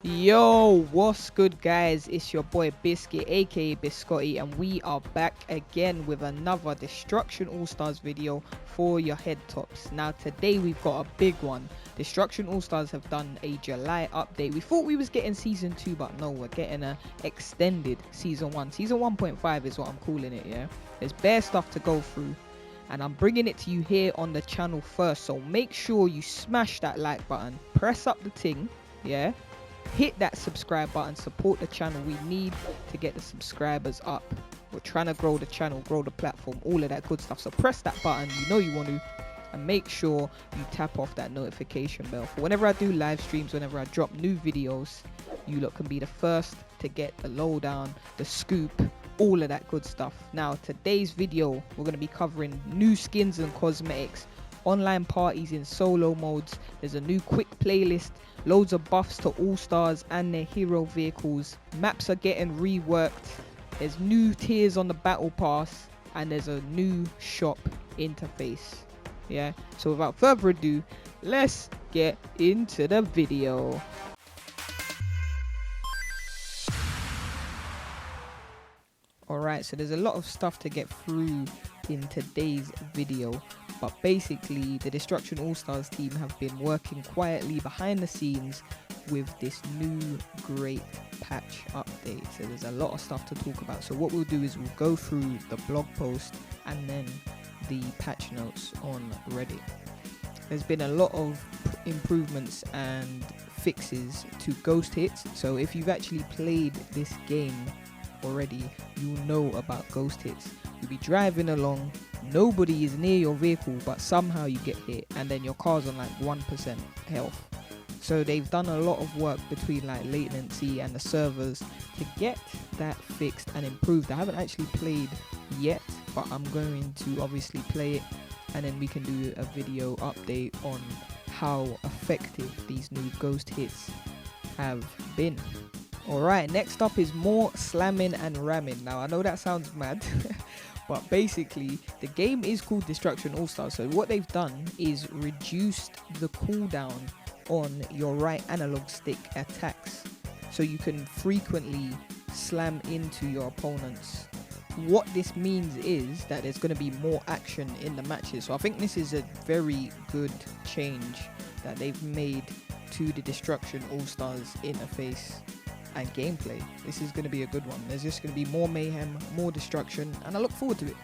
Yo, what's good guys? It's your boy Biscuit aka Biscotti, and we are back again with another Destruction All-Stars video for your head tops. Now today we've got a big one. Destruction All-Stars have done a July update. We thought we was getting season 2, but no, we're getting a extended season 1. Season 1.5 is what I'm calling it. Yeah, there's bare stuff to go through, and I'm bringing it to you here on the channel first, so make sure you smash that like button, press up the ting, yeah, hit that subscribe button, support the channel. We need to get the subscribers up. We're trying to grow the channel, grow the platform, all of that good stuff. So press that button, you know you want to, and make sure you tap off that notification bell for whenever I do live streams, whenever I drop new videos, you lot can be the first to get the lowdown, the scoop, all of that good stuff. Now today's video, we're going to be covering new skins and cosmetics, online parties in solo modes. There's a new quick playlist, loads of buffs to all-stars and their hero vehicles. Maps are getting reworked, there's new tiers on the battle pass, and there's a new shop interface. Yeah, so without further ado, let's get into the video. Alright, so there's a lot of stuff to get through in today's video, but basically the Destruction All-Stars team have been working quietly behind the scenes with this new great patch update. So there's a lot of stuff to talk about. So what we'll do is we'll go through the blog post and then the patch notes on Reddit. There's been a lot of improvements and fixes to ghost hits. So if you've actually played this game already, you know about ghost hits. You'll be driving along, nobody is near your vehicle, but somehow you get hit and then your car's on like 1% health. So they've done a lot of work between like latency and the servers to get that fixed and improved. I haven't actually played yet, but I'm going to obviously play it, and then we can do a video update on how effective these new ghost hits have been. Alright, next up is more slamming and ramming. Now I know that sounds mad, but basically the game is called Destruction All-Stars. So what they've done is reduced the cooldown on your right analog stick attacks, so you can frequently slam into your opponents. What this means is that there's going to be more action in the matches. So I think this is a very good change that they've made to the Destruction All-Stars interface and gameplay. This is going to be a good one. There's just going to be more mayhem, more destruction, and I look forward to it.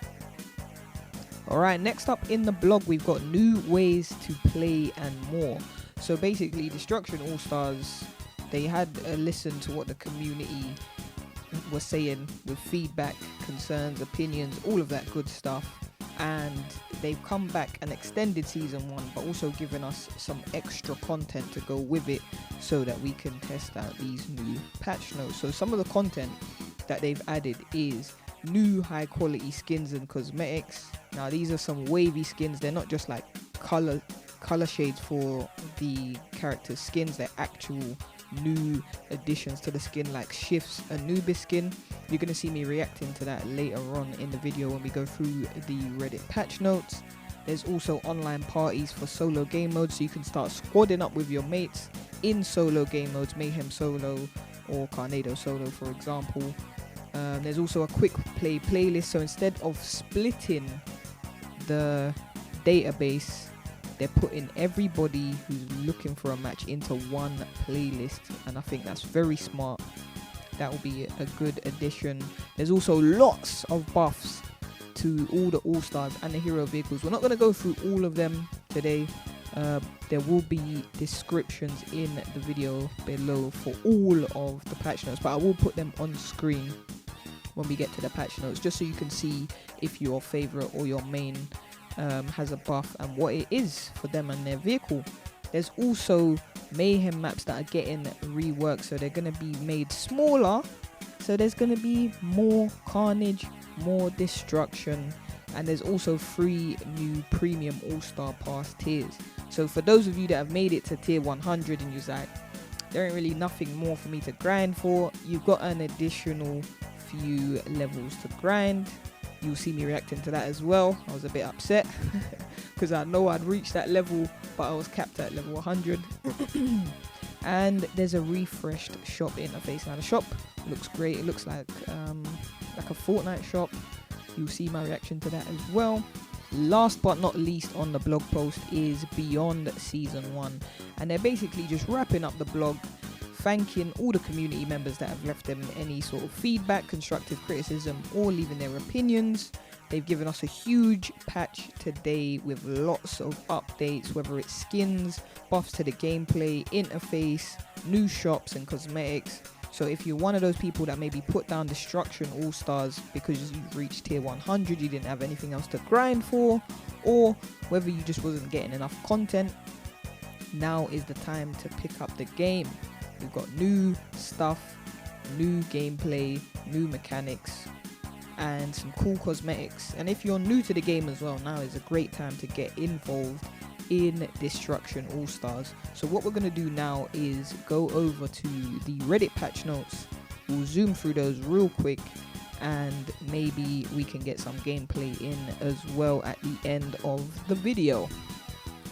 Alright, next up in the blog we've got new ways to play and more. So basically Destruction All-Stars, they had a listen to what the community was saying with feedback, concerns, opinions, all of that good stuff, and they've come back and extended season 1, but also given us some extra content to go with it so that we can test out these new patch notes. So some of the content that they've added is new high quality skins and cosmetics. Now these are some wavy skins, they're not just like color shades for the characters' skins, they're actual new additions to the skin, like Shift's Anubis skin. You're going to see me reacting to that later on in the video when we go through the Reddit patch notes. There's also online parties for solo game modes, so you can start squadding up with your mates in solo game modes, Mayhem solo or Carnado solo for example. There's also a quick play playlist, so instead of splitting the database, they're putting everybody who's looking for a match into one playlist, and I think that's very smart. That will be a good addition. There's also lots of buffs to all the all-stars and the hero vehicles. We're not going to go through all of them today. There will be descriptions in the video below for all of the patch notes, but I will put them on screen when we get to the patch notes, just so you can see if your favorite or your main has a buff and what it is for them and their vehicle. There's also mayhem maps that are getting reworked, so they're going to be made smaller, so there's going to be more carnage, more destruction, and there's also 3 new premium all-star pass tiers. So for those of you that have made it to tier 100 and you're like, there ain't really nothing more for me to grind for, you've got an additional few levels to grind. You'll see me reacting to that as well. I was a bit upset because I know I'd reached that level, but I was capped at level 100. And there's a refreshed shop interface. Now the shop looks great. It looks like a Fortnite shop. You'll see my reaction to that as well. Last but not least on the blog post is Beyond Season 1. And they're basically just wrapping up the blog, thanking all the community members that have left them any sort of feedback, constructive criticism, or leaving their opinions. They've given us a huge patch today with lots of updates, whether it's skins, buffs to the gameplay, interface, new shops and cosmetics. So if you're one of those people that maybe put down Destruction All-Stars because you've reached tier 100, you didn't have anything else to grind for, or whether you just wasn't getting enough content, now is the time to pick up the game. We've got new stuff, new gameplay, new mechanics, and some cool cosmetics. And if you're new to the game as well, now is a great time to get involved in Destruction All-Stars. So what we're going to do now is go over to the Reddit patch notes. We'll zoom through those real quick, and maybe we can get some gameplay in as well at the end of the video.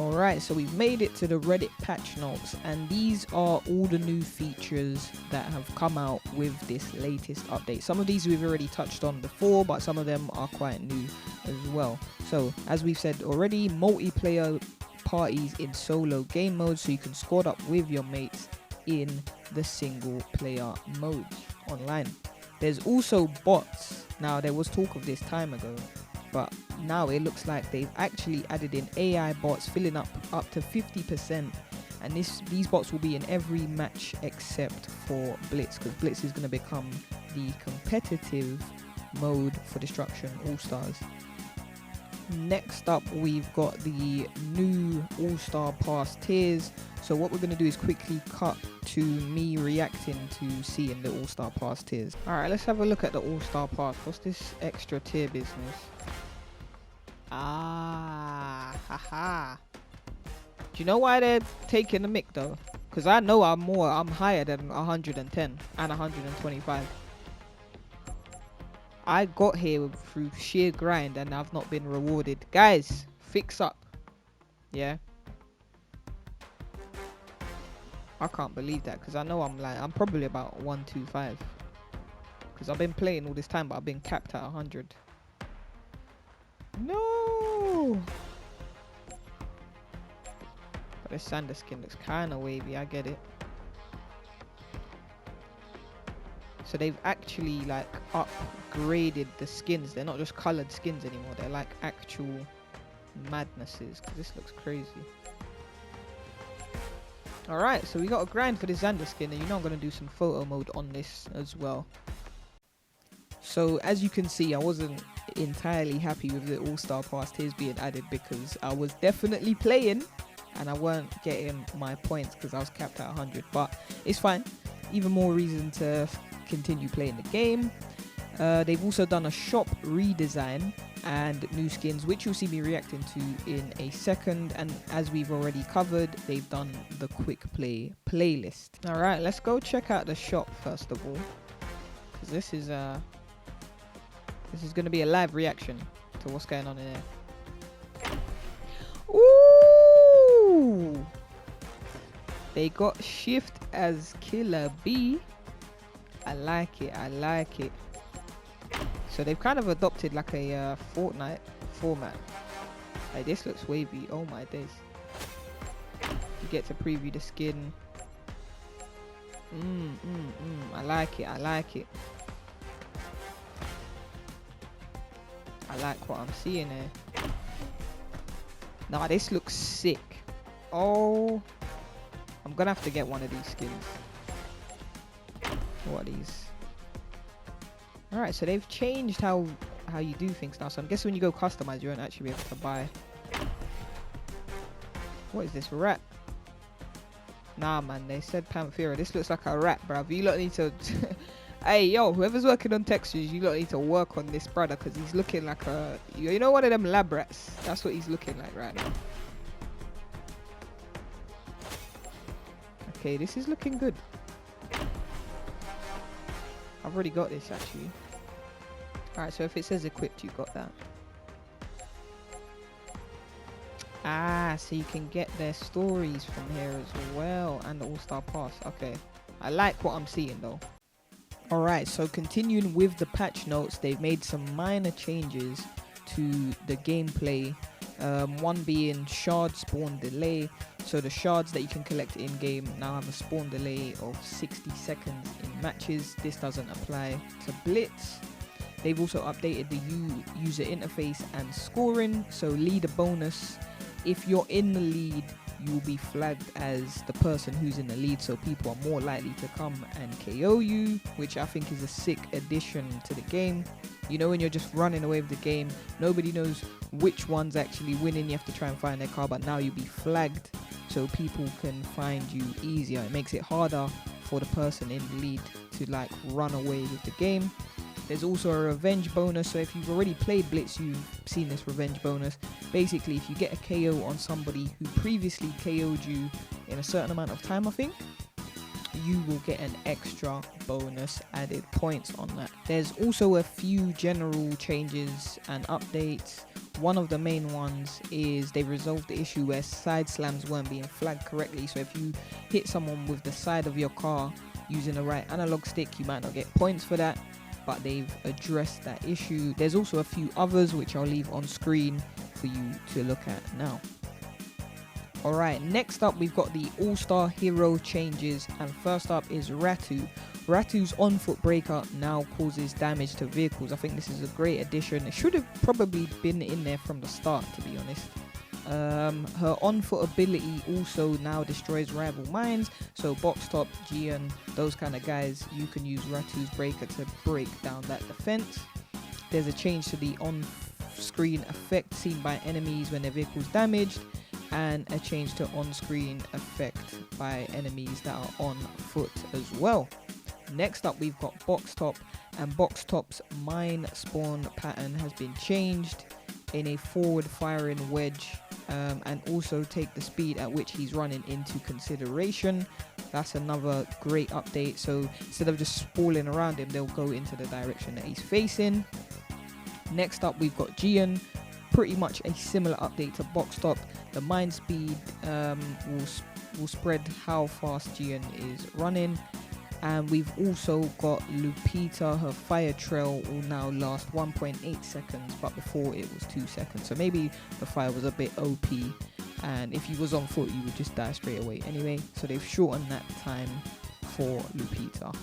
Alright, so we've made it to the Reddit patch notes, and these are all the new features that have come out with this latest update. Some of these we've already touched on before, but some of them are quite new as well. So as we've said already, multiplayer parties in solo game mode, so you can squad up with your mates in the single player mode online. There's also bots. Now there was talk of this time ago, but now it looks like they've actually added in AI bots filling up to 50%, and these bots will be in every match except for Blitz, because Blitz is going to become the competitive mode for Destruction All-Stars. Next up, we've got the new All-Star Pass tiers. So what we're going to do is quickly cut to me reacting to seeing the All-Star Pass tiers. Alright, let's have a look at the All-Star Pass. What's this extra tier business? Ah, haha. Do you know why they're taking the mick though? Because I know I'm higher than 110 and 125. I got here through sheer grind and I've not been rewarded. Guys, fix up. Yeah. I can't believe that, because I know I'm probably about 125. Because I've been playing all this time, but I've been capped at 100. No. But this Sander skin looks kind of wavy. I get it. So they've actually like upgraded the skins. They're not just colored skins anymore. They're like actual madnesses. Because this looks crazy. Alright, so we got a grind for this Xander skin, and you know I'm going to do some photo mode on this as well. So as you can see, I wasn't entirely happy with the All-Star Pass tiers being added, because I was definitely playing and I weren't getting my points because I was capped at 100. But it's fine. Even more reason to continue playing the game. They've also done a shop redesign and new skins, which you'll see me reacting to in a second. And as we've already covered, they've done the quick play playlist. All right, let's go check out the shop first of all, because this is going to be a live reaction to what's going on in there. Ooh, they got Shift as Killer B. I like it. I like it. So they've kind of adopted like a Fortnite format. Like, this looks wavy. Oh my days. You get to preview the skin. I like it. I like it. I like what I'm seeing here. Nah, this looks sick. Oh, I'm gonna have to get one of these skins. What are these? Alright, so they've changed how you do things now. So I'm guessing when you go customize, you won't actually be able to buy. What is this, rat? Nah, man, they said Panthera. This looks like a rat, bruv. You lot need to... Hey, yo, whoever's working on textures, you lot need to work on this brother, because he's looking like a... You know, one of them lab rats? That's what he's looking like right now. Okay, this is looking good. I've already got this, actually. Alright, so if it says equipped, you got that. Ah, so you can get their stories from here as well, and the All-Star Pass. Okay, I like what I'm seeing though. Alright, so continuing with the patch notes, they've made some minor changes to the gameplay. One being shard spawn delay. So the shards that you can collect in game now have a spawn delay of 60 seconds in matches. This doesn't apply to Blitz. They've also updated the user interface and scoring. So leader bonus, if you're in the lead, you'll be flagged as the person who's in the lead, so people are more likely to come and KO you, which I think is a sick addition to the game. You know, when you're just running away with the game, nobody knows which one's actually winning. You have to try and find their car, but now you'll be flagged so people can find you easier. It makes it harder for the person in the lead to like run away with the game. There's also a revenge bonus, so if you've already played Blitz, you've seen this revenge bonus. Basically, if you get a KO on somebody who previously KO'd you in a certain amount of time, I think, you will get an extra bonus added points on that. There's also a few general changes and updates. One of the main ones is they resolved the issue where side slams weren't being flagged correctly. So if you hit someone with the side of your car using the right analog stick, you might not get points for that, but they've addressed that issue. There's also a few others which I'll leave on screen for you to look at now. Alright, next up we've got the All-Star hero changes, and first up is Ratu. Ratu's on-foot breaker now causes damage to vehicles. I think this is a great addition. It should have probably been in there from the start, to be honest. Her on-foot ability also now destroys rival mines, so box top, Gian, those kind of guys, you can use Ratu's breaker to break down that defense. There's a change to the on-screen effect seen by enemies when their vehicle's damaged, and a change to on-screen effect by enemies that are on foot as well. Next up we've got box top, and box top's mine spawn pattern has been changed in a forward firing wedge, and also take the speed at which he's running into consideration. That's another great update, so instead of just spalling around him, they'll go into the direction that he's facing. Next up we've got Gian, pretty much a similar update to box top. The mine speed will spread how fast Gian is running. And we've also got Lupita. Her fire trail will now last 1.8 seconds, but before it was 2 seconds. So maybe the fire was a bit OP, and if you was on foot, you would just die straight away anyway. So they've shortened that time for Lupita.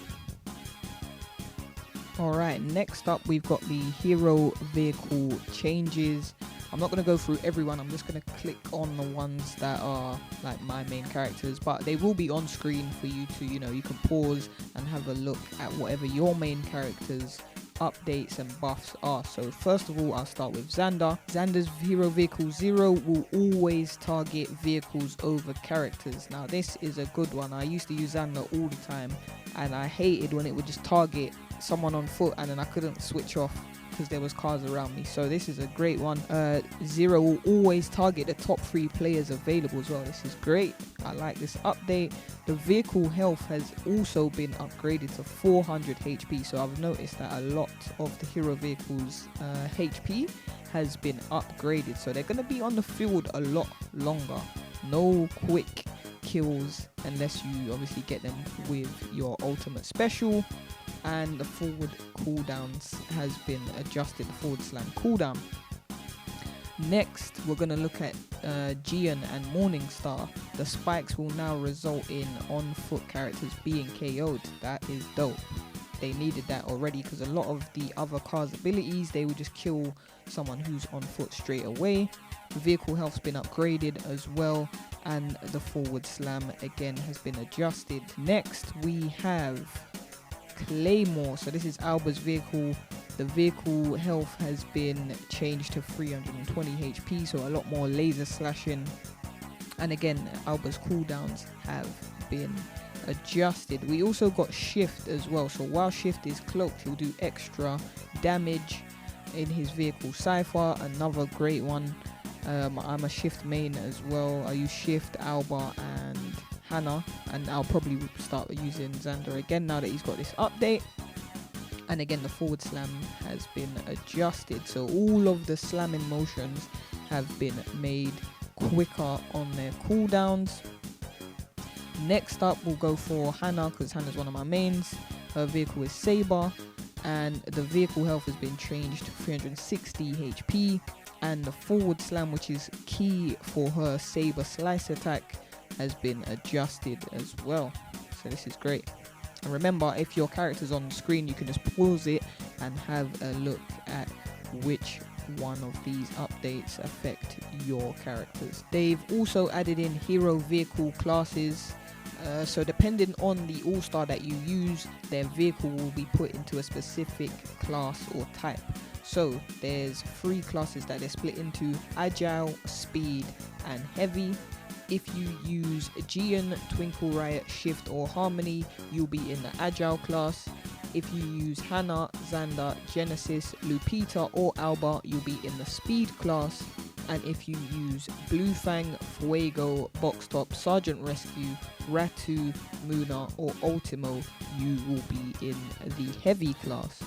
Alright, next up we've got the hero vehicle changes. I'm not going to go through everyone, I'm just going to click on the ones that are like my main characters, but they will be on screen for you to, you know, you can pause and have a look at whatever your main characters updates and buffs are. So first of all, I'll start with Xander. Xander's hero vehicle 0 will always target vehicles over characters. Now this is a good one. I used to use Xander all the time, and I hated when it would just target someone on foot and then I couldn't switch off because there was cars around me. So this is a great one. 0 will always target the top 3 players available as well. This is great. I like this update. The vehicle health has also been upgraded to 400 HP. So I've noticed that a lot of the hero vehicles HP has been upgraded. So they're going to be on the field a lot longer. No quick kills unless you obviously get them with your ultimate special. And the forward cooldowns has been adjusted, the forward slam cooldown. Next, we're going to look at Gian and Morningstar. The spikes will now result in on-foot characters being KO'd. That is dope. They needed that already because a lot of the other cars' abilities, they will just kill someone who's on foot straight away. The vehicle health's been upgraded as well, and the forward slam again has been adjusted. Next, we have Claymore. So this is Alba's vehicle. The vehicle health has been changed to 320 HP, so a lot more laser slashing. And again, Alba's cooldowns have been adjusted. We also got Shift as well. So while Shift is cloaked, he'll do extra damage in his vehicle Cypher. Another great one. I'm a Shift main as well. I use Shift, Alba, and Hannah, and I'll probably start using Xander again now that he's got this update. And again, the forward slam has been adjusted, so all of the slamming motions have been made quicker on their cooldowns. Next up, we'll go for Hannah, because Hannah's one of my mains. Her vehicle is Saber, and the vehicle health has been changed to 360 HP, and the forward slam, which is key for her Saber slice attack, has been adjusted as well. So this is great. And remember, if your character's on the screen, you can just pause it and have a look at which one of these updates affect your characters. They've also added in hero vehicle classes. So depending on the all-star that you use, their vehicle will be put into a specific class or type. So there's 3 classes that they're split into: Agile, Speed, and Heavy. If you use Gian, Twinkle Riot, Shift, or Harmony, you'll be in the Agile class. If you use Hannah, Xander, Genesis, Lupita, or Alba, you'll be in the Speed class. And if you use Blue Fang, Fuego, Box Top, Sergeant Rescue, Ratu, Muna, or Ultimo, you will be in the Heavy class.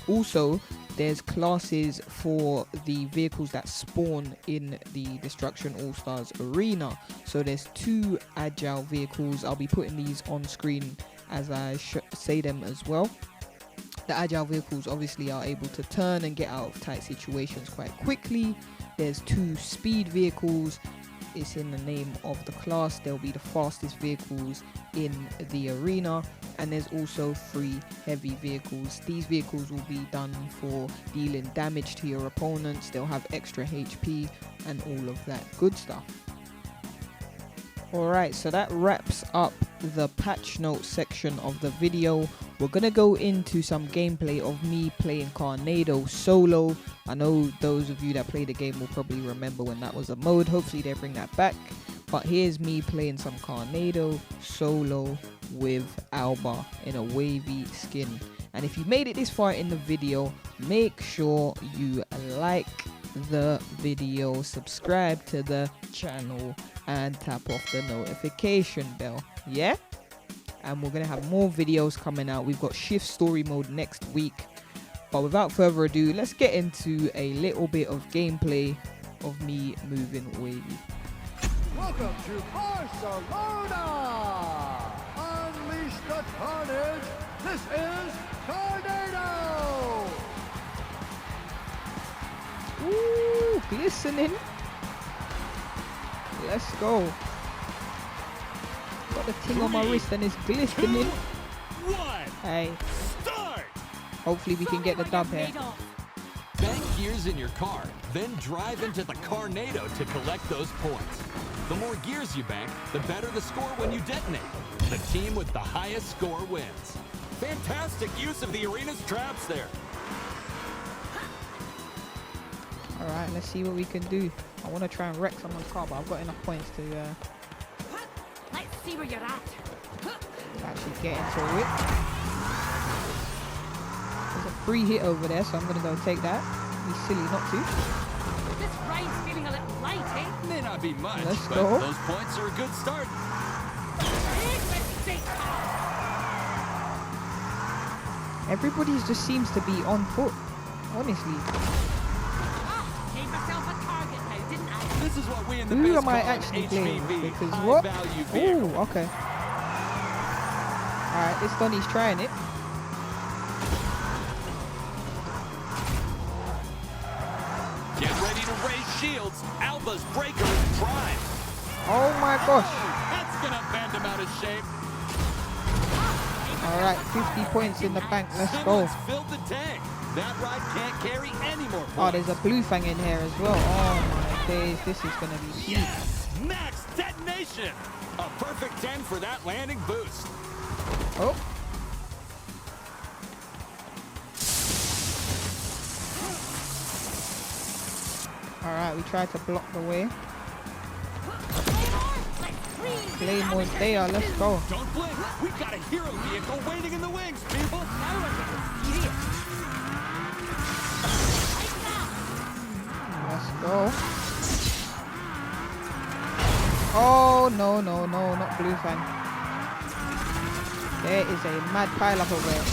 Also, there's classes for the vehicles that spawn in the Destruction All-Stars arena. So there's 2 Agile vehicles. I'll be putting these on screen as I say them as well. The Agile vehicles obviously are able to turn and get out of tight situations quite quickly. There's 2 Speed vehicles. It's in the name of the class. They'll be the fastest vehicles in the arena. And there's also 3 Heavy vehicles. These vehicles will be done for dealing damage to your opponents. They'll have extra HP and all of that good stuff. Alright, so that wraps up the patch notes section of the video. We're gonna go into some gameplay of me playing Carnado solo. I know those of you that play the game will probably remember when that was a mode. Hopefully they bring that back. But here's me playing some Carnado solo with Alba in a wavy skin. And if you made it this far in the video, make sure you like the video, subscribe to the channel, and tap off the notification bell. Yeah? And we're gonna have more videos coming out. We've got shift story mode next week. But without further ado, let's get into a little bit of gameplay of me moving wavy. Welcome to Barcelona! Unleash the carnage! This is Carnado! Ooh, glistening. Let's go. Got the thing on my wrist and it's glistening. 2, 1, Hey, start! hopefully we can get the dub here. Bank gears in your car, then drive into the Carnado to collect those points. The more gears you bank, the better the score when you detonate. The team with the highest score wins. Fantastic use of the arena's traps there. Alright, let's see what we can do. I want to try and wreck someone's car, but I've got enough points to Let's see where you're at. actually get into it. There's a free hit over there, so I'm going to go take that. Be silly not to. This ride's feeling a little light, eh? May not be much, Let's but go. those points are a good start. Big mistake. Everybody just seems to be on foot, honestly. Gave myself a target now, didn't I? This is what we in the Who biz am I call an actually playing? HVV, Because high what? value vehicle. Oh, okay. Alright, this Donny's trying it. Get ready to raise shields. Alba's breaker is prime. Oh my gosh. That's gonna bend him out of shape. Alright, 50 points in the bank. Let's go. Someone's filled the tank. That ride can't carry any more points. Oh, there's a blue fang in here as well. Oh my days, this is gonna be sweet. Yes! Max detonation! A perfect 10 for that landing boost. Oh. Alright, we tried to block the way. Claymore's there, let's go. Don't blink. We've got a hero vehicle waiting in the wings, people. Let's go. Oh, no, no, no, not blue fan. There is a mad pile up over there.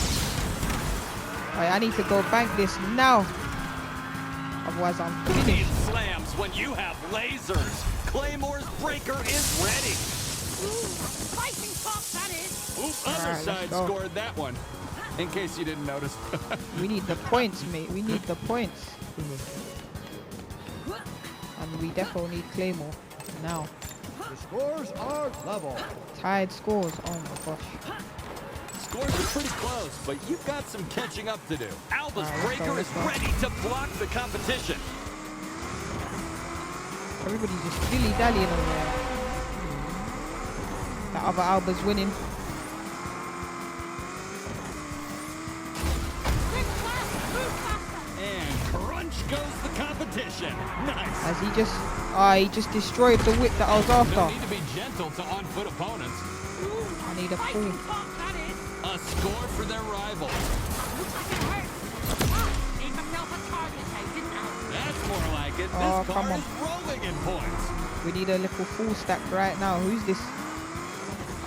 Alright, I need to go bank this now. Otherwise, I'm Need finished. slams when you have lasers. Claymore's breaker is ready. Ooh, fighting top, that is. Oop, Alright, other let's side go. scored that one. In case you didn't notice. We need the points, mate. We need the points. And we definitely need Claymore now. The scores are level. Tied scores. Oh my gosh. Scores are pretty close, but you've got some catching up to do. Alba's Alright, breaker let's is go. ready to block the competition. Everybody's just dilly-dallying over there. The other Alba's winning. Quick, fast, move faster. And crunch goes the competition. Nice. As he just destroyed the whip that I was No after. need to be gentle to on-foot opponents. I need a Fighting full. top, that is. A score for their rival. Looks like it hurt. Ah, gave myself a target, hey, didn't I? That's more like it. Oh, This car come on. is rolling in points. We need a little full stack right now. Who's this?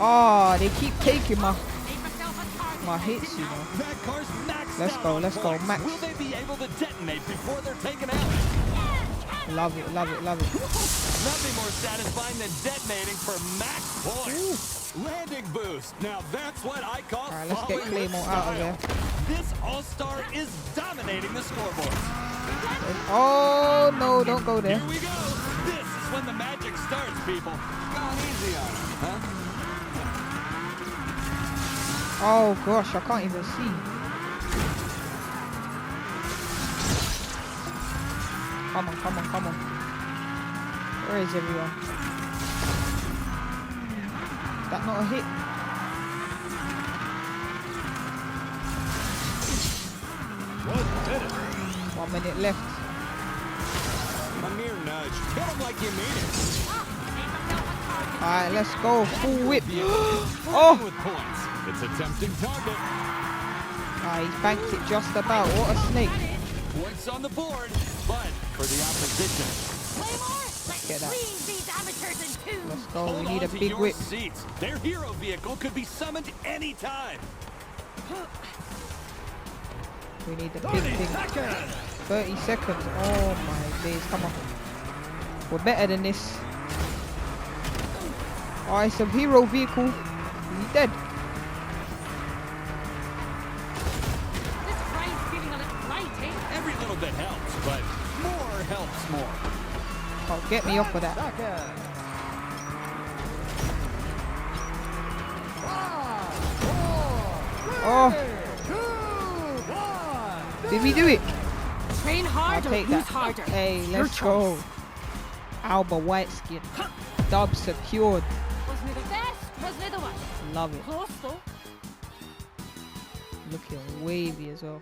Oh, they keep taking my Gave myself a target, my hey, hits, didn't you I? know. That car's maxed Let's out go, on let's go, points. max. Will they be able to detonate before they're taken out? Love it, love it, love it. Nothing more satisfying than detonating for max points. Landing boost. Now that's what I call Alright, let's get falling with Claymore out of style. there. This All-Star is dominating the scoreboard. Oh no, don't go there. Here we go. This is when the magic starts, people. Gone easy on him, huh? Oh gosh, I can't even see. Come on, come on, come on. Where is everyone? That not a hit? 1 minute. 1 minute left. A mere nudge. Hit him like you mean it. Alright, let's go. Full whip. Oh! Oh! With points. It's a tempting target. Ah, he's banked it just about. What a snake. Points on the board, but for the opposition. Claymore, let's Get that. squeeze these amateurs in two. Let's go. Hold We need on a to big your whip. seats. Their hero vehicle could be summoned anytime. We need the 30 big thing. seconds. 30 seconds. Oh my days. Come on. We're better than this. Oh, it's a hero vehicle. He's dead. This ride's feeling a little light, eh? Every little bit helps, but more helps more. Oh, get me off of that. Seconds. 5, 4, Oh. 3, 2, 1. Did we do it? Train I'll hard or take lose that. harder. Hey, Your let's go. choice. Alba white skin. Dub secured. Wasn't it the best? Wasn't it the worst? Love it. Close though. Looking wavy as well.